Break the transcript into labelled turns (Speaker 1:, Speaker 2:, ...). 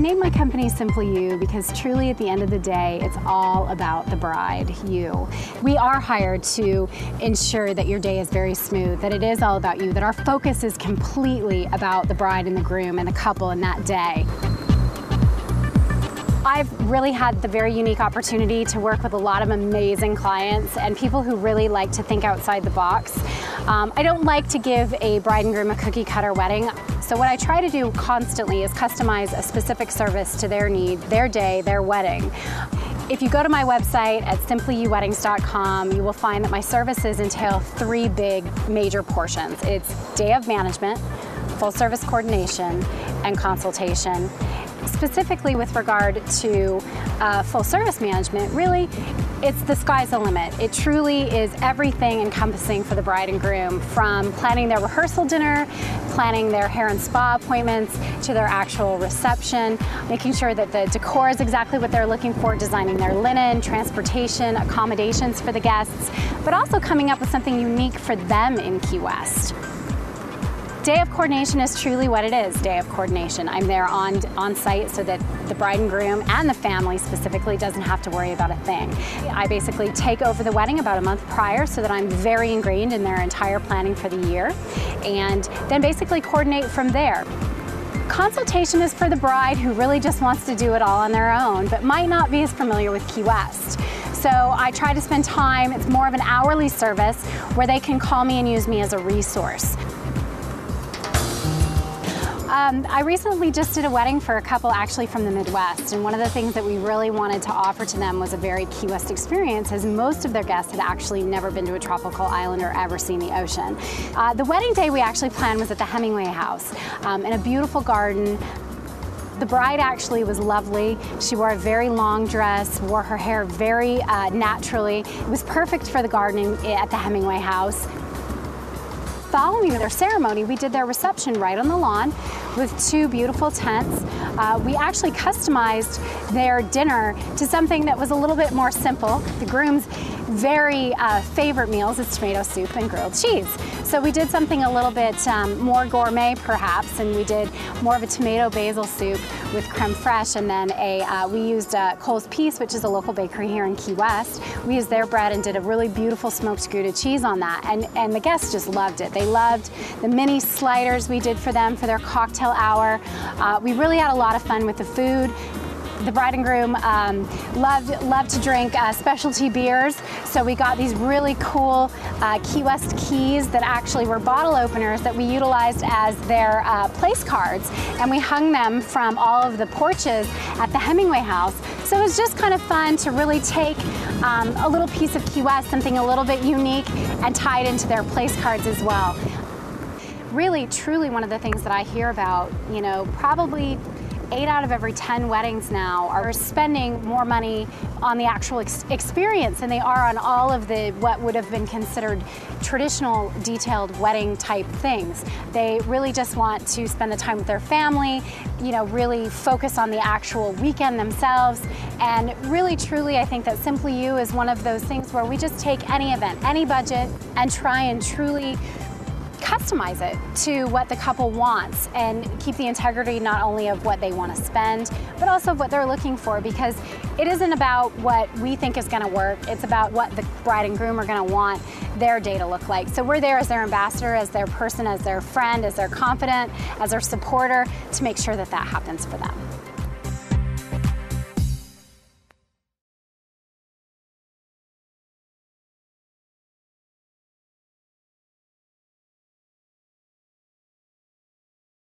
Speaker 1: named my company Simply You because truly at the end of the day, it's all about the bride, you. We are hired to ensure that your day is very smooth, that it is all about you, that our focus is completely about the bride and the groom and the couple in that day. I've really had the very unique opportunity to work with a lot of amazing clients and people who really like to think outside the box. I don't like to give a bride and groom a cookie cutter wedding. So what I try to do constantly is customize a specific service to their need, their day, their wedding. If you go to my website at simplyouweddings.com, you will find that my services entail three big major portions. It's day of management, full service coordination, and consultation. Specifically with regard to full service management, really, it's the sky's the limit. It truly is everything encompassing for the bride and groom, from planning their rehearsal dinner, planning their hair and spa appointments, to their actual reception, making sure that the decor is exactly what they're looking for, designing their linen, transportation, accommodations for the guests, but also coming up with something unique for them in Key West. Day of coordination is truly what it is, day of coordination. I'm there on site so that the bride and groom and the family specifically doesn't have to worry about a thing. I basically take over the wedding about a month prior so that I'm very ingrained in their entire planning for the year, and then basically coordinate from there. Consultation is for the bride who really just wants to do it all on their own, but might not be as familiar with Key West. So I try to spend time, it's more of an hourly service where they can call me and use me as a resource. I recently just did a wedding for a couple actually from the Midwest, and one of the things that we really wanted to offer to them was a very Key West experience, as most of their guests had actually never been to a tropical island or ever seen the ocean. The wedding day we actually planned was at the Hemingway House in a beautiful garden. The bride actually was lovely. She wore a very long dress, wore her hair very naturally. It was perfect for the gardening at the Hemingway House. Following their ceremony, we did their reception right on the lawn with two beautiful tents. We actually customized their dinner to something that was a little bit more simple. The groom's very favorite meals is tomato soup and grilled cheese. So we did something a little bit more gourmet perhaps, and we did more of a tomato basil soup with creme fraiche, and then we used Cole's Peace, which is a local bakery here in Key West. We used their bread and did a really beautiful smoked Gouda cheese on that, and the guests just loved it. They loved the mini sliders we did for them for their cocktail hour. We really had a lot of fun with the food. The bride and groom loved to drink specialty beers, so we got these really cool Key West keys that actually were bottle openers that we utilized as their place cards, and we hung them from all of the porches at the Hemingway House. So it was just kind of fun to really take a little piece of Key West, something a little bit unique, and tie it into their place cards as well. Really, truly one of the things that I hear about, you know, probably 8 out of every 10 weddings now are spending more money on the actual experience than they are on all of the what would have been considered traditional detailed wedding type things. They really just want to spend the time with their family, you know, really focus on the actual weekend themselves. And really truly I think that Simply You is one of those things where we just take any event, any budget, and try and truly customize it to what the couple wants and keep the integrity not only of what they want to spend, but also of what they're looking for, because it isn't about what we think is going to work, it's about what the bride and groom are going to want their day to look like. So we're there as their ambassador, as their person, as their friend, as their confidant, as their supporter, to make sure that that happens for them.